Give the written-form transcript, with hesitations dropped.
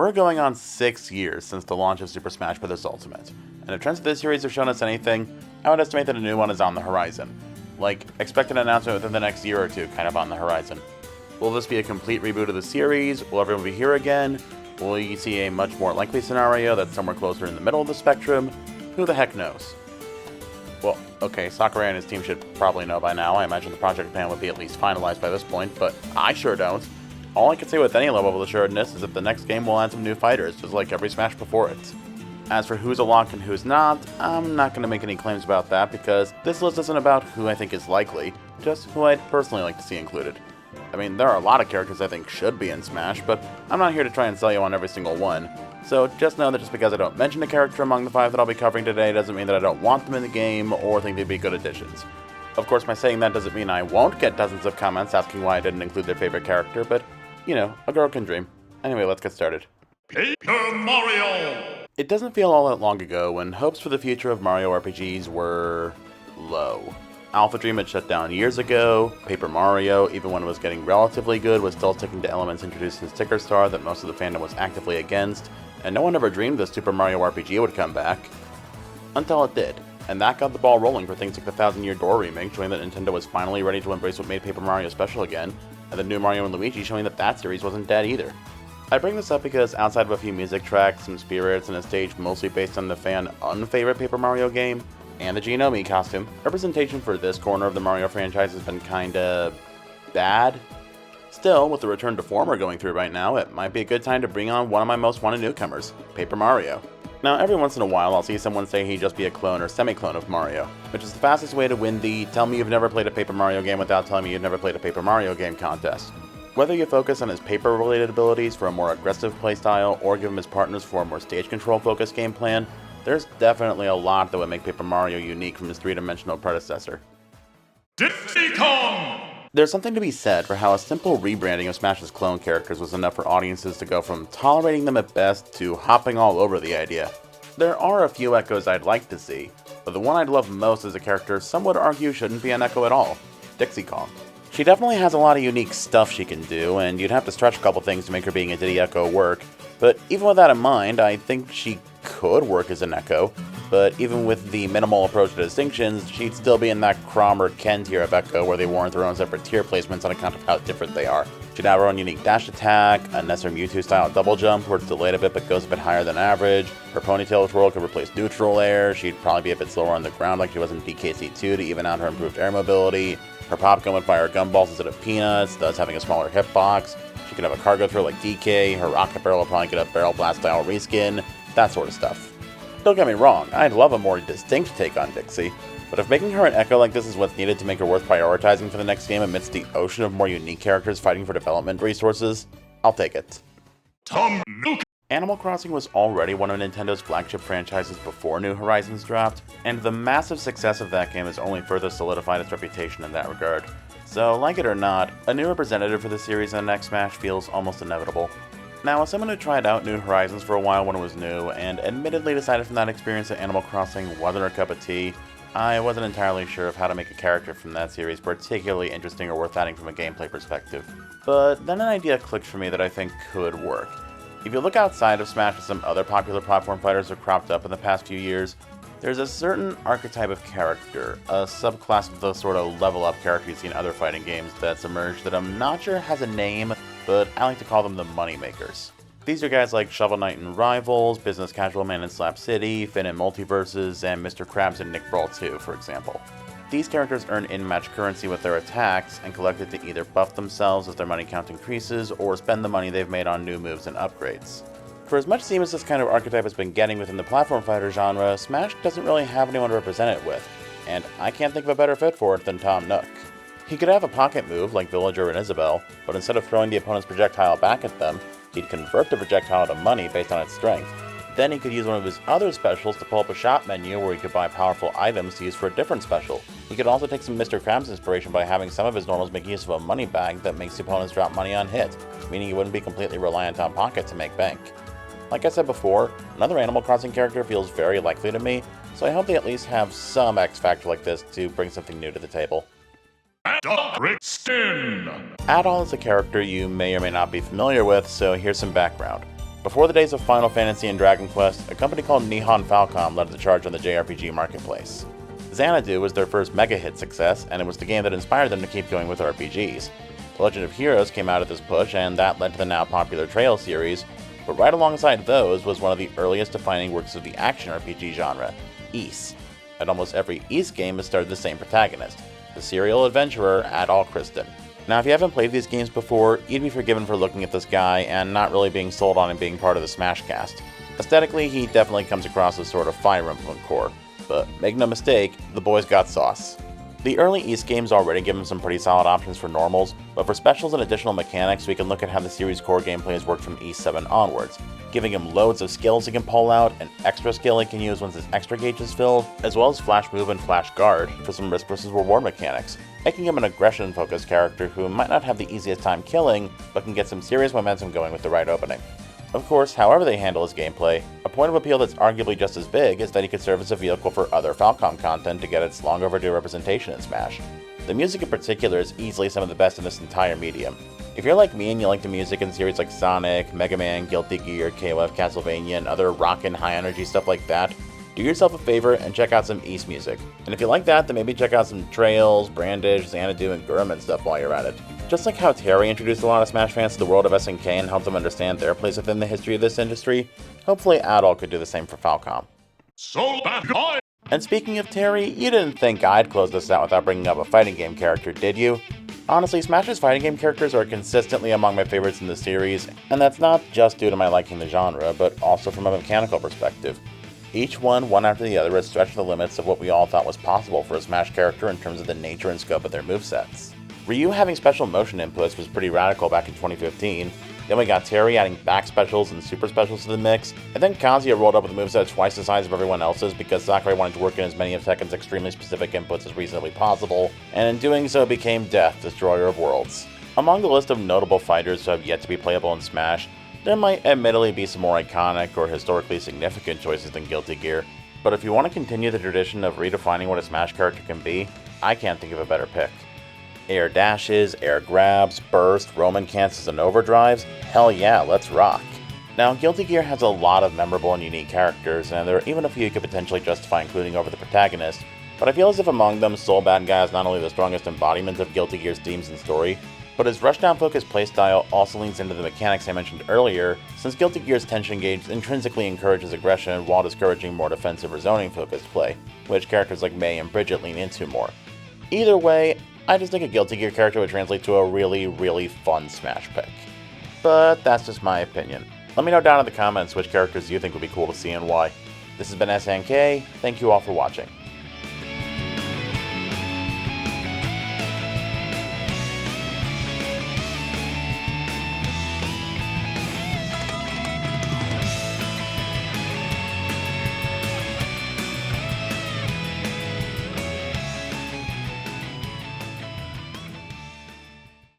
We're going on 6 years since the launch of Super Smash Bros. Ultimate, and if trends of this series have shown us anything, I would estimate that a new one is on the horizon. Like, expect an announcement within the next year or two kind of on the horizon. Will this be a complete reboot of the series? Will everyone be here again? Will we see a much more likely scenario that's somewhere closer in the middle of the spectrum? Who the heck knows? Well, okay, Sakurai and his team should probably know by now. I imagine the project plan would be at least finalized by this point, but I sure don't. All I can say with any level of assuredness is that the next game will add some new fighters, just like every Smash before it. As for who's a lock and who's not, I'm not going to make any claims about that because this list isn't about who I think is likely, just who I'd personally like to see included. I mean, there are a lot of characters I think should be in Smash, but I'm not here to try and sell you on every single one. So just know that just because I don't mention a character among the 5 that I'll be covering today doesn't mean that I don't want them in the game or think they'd be good additions. Of course, by saying that doesn't mean I won't get dozens of comments asking why I didn't include their favorite character, but, you know, a girl can dream. Anyway, let's get started. Paper Mario! It doesn't feel all that long ago when hopes for the future of Mario RPGs were low. Alpha Dream had shut down years ago. Paper Mario, even when it was getting relatively good, was still sticking to elements introduced in Sticker Star that most of the fandom was actively against, and no one ever dreamed the Super Mario RPG would come back. Until it did, and that got the ball rolling for things like the Thousand Year Door remake, showing that Nintendo was finally ready to embrace what made Paper Mario special again, and the new Mario & Luigi showing that that series wasn't dead either. I bring this up because outside of a few music tracks, some spirits, and a stage mostly based on the fan-unfavorite Paper Mario game, and the Geonomy costume, representation for this corner of the Mario franchise has been kinda bad. Still, with the return to form we're going through right now, it might be a good time to bring on one of my most wanted newcomers, Paper Mario. Now, every once in a while I'll see someone say he'd just be a clone or semi-clone of Mario, which is the fastest way to win the tell me you've never played a Paper Mario game without telling me you've never played a Paper Mario game contest. Whether you focus on his paper-related abilities for a more aggressive playstyle or give him his partners for a more stage control-focused game plan, there's definitely a lot that would make Paper Mario unique from his three-dimensional predecessor. Diddy Kong! There's something to be said for how a simple rebranding of Smash's clone characters was enough for audiences to go from tolerating them at best to hopping all over the idea. There are a few Echoes I'd like to see, but the one I'd love most is a character some would argue shouldn't be an Echo at all, Dixie Kong. She definitely has a lot of unique stuff she can do, and you'd have to stretch a couple things to make her being a Diddy Echo work, but even with that in mind, I think she could work as an Echo, but even with the minimal approach to distinctions, she'd still be in that Chrom or Ken tier of Echo where they warrant their own separate tier placements on account of how different they are. She'd have her own unique dash attack, a Nestor Mewtwo style double jump where it's delayed a bit but goes a bit higher than average, her ponytail twirl could replace neutral air, she'd probably be a bit slower on the ground like she was in DKC2 to even out her improved air mobility, her pop gun would fire gumballs instead of peanuts, thus having a smaller hitbox, she could have a cargo throw like DK, her rocket barrel will probably get a barrel blast style reskin, that sort of stuff. Don't get me wrong, I'd love a more distinct take on Dixie, but if making her an Echo like this is what's needed to make her worth prioritizing for the next game amidst the ocean of more unique characters fighting for development resources, I'll take it. Tom Nook! Animal Crossing was already one of Nintendo's flagship franchises before New Horizons dropped, and the massive success of that game has only further solidified its reputation in that regard. So, like it or not, a new representative for the series in the next Smash feels almost inevitable. Now, as someone who tried out New Horizons for a while when it was new, and admittedly decided from that experience that Animal Crossing wasn't her cup of tea, I wasn't entirely sure of how to make a character from that series particularly interesting or worth adding from a gameplay perspective. But then an idea clicked for me that I think could work. If you look outside of Smash at some other popular platform fighters that have cropped up in the past few years, there's a certain archetype of character, a subclass of the sort of level-up character you see in other fighting games that's emerged that I'm not sure has a name, but I like to call them the Moneymakers. These are guys like Shovel Knight in Rivals, Business Casual Man in Slap City, Finn in Multiverses, and Mr. Krabs in Nick Brawl 2, for example. These characters earn in-match currency with their attacks, and collect it to either buff themselves as their money count increases, or spend the money they've made on new moves and upgrades. For as much steam as this kind of archetype has been getting within the platform fighter genre, Smash doesn't really have anyone to represent it with, and I can't think of a better fit for it than Tom Nook. He could have a pocket move like Villager and Isabelle, but instead of throwing the opponent's projectile back at them, he'd convert the projectile to money based on its strength. Then he could use one of his other specials to pull up a shop menu where he could buy powerful items to use for a different special. He could also take some Mr. Krabs inspiration by having some of his normals make use of a money bag that makes the opponents drop money on hit, meaning he wouldn't be completely reliant on Pocket to make bank. Like I said before, another Animal Crossing character feels very likely to me, so I hope they at least have some X factor like this to bring something new to the table. Adol Brixton! Adol is a character you may or may not be familiar with, so here's some background. Before the days of Final Fantasy and Dragon Quest, a company called Nihon Falcom led the charge on the JRPG marketplace. Xanadu was their first mega-hit success, and it was the game that inspired them to keep going with RPGs. The Legend of Heroes came out of this push, and that led to the now popular Trail series, but right alongside those was one of the earliest defining works of the action RPG genre, Ys. And almost every Ys game has started the same protagonist, the serial adventurer Adol Christin. Now, if you haven't played these games before, you'd be forgiven for looking at this guy and not really being sold on him being part of the Smash cast. Aesthetically, he definitely comes across as sort of Fire Emblem core, but make no mistake, the boy's got sauce. The early Ys games already give him some pretty solid options for normals, but for specials and additional mechanics, we can look at how the series' core gameplay has worked from Ys 7 onwards, giving him loads of skills he can pull out, an extra skill he can use once his extra gauge is filled, as well as Flash Move and Flash Guard for some risk versus reward mechanics, making him an aggression-focused character who might not have the easiest time killing, but can get some serious momentum going with the right opening. Of course, however they handle his gameplay, a point of appeal that's arguably just as big is that he could serve as a vehicle for other Falcom content to get its long overdue representation in Smash. The music in particular is easily some of the best in this entire medium. If you're like me and you like the music in series like Sonic, Mega Man, Guilty Gear, KOF, Castlevania, and other rockin' high-energy stuff like that, do yourself a favor and check out some Ys music. And if you like that, then maybe check out some Trails, Brandish, Xanadu, and Gurm and stuff while you're at it. Just like how Terry introduced a lot of Smash fans to the world of SNK and helped them understand their place within the history of this industry, hopefully Adol could do the same for Falcom. So bad guy. And speaking of Terry, you didn't think I'd close this out without bringing up a fighting game character, did you? Honestly, Smash's fighting game characters are consistently among my favorites in the series, and that's not just due to my liking the genre, but also from a mechanical perspective. Each one after the other, has stretched the limits of what we all thought was possible for a Smash character in terms of the nature and scope of their movesets. Ryu having special motion inputs was pretty radical back in 2015, then we got Terry adding back specials and super specials to the mix, and then Kazuya rolled up with a moveset twice the size of everyone else's because Sakurai wanted to work in as many of Tekken's extremely specific inputs as reasonably possible, and in doing so became Death, Destroyer of Worlds. Among the list of notable fighters who have yet to be playable in Smash, there might admittedly be some more iconic or historically significant choices than Guilty Gear, but if you want to continue the tradition of redefining what a Smash character can be, I can't think of a better pick. Air dashes, air grabs, burst, Roman cancels, and overdrives? Hell yeah, let's rock. Now, Guilty Gear has a lot of memorable and unique characters, and there are even a few you could potentially justify including over the protagonist, but I feel as if among them, Soul Bad Guy is not only the strongest embodiment of Guilty Gear's themes and story, but his rushdown-focused playstyle also leans into the mechanics I mentioned earlier, since Guilty Gear's tension gauge intrinsically encourages aggression while discouraging more defensive or zoning-focused play, which characters like May and Bridget lean into more. Either way, I just think a Guilty Gear character would translate to a really fun Smash pick. But that's just my opinion. Let me know down in the comments which characters you think would be cool to see and why. This has been SNK, thank you all for watching.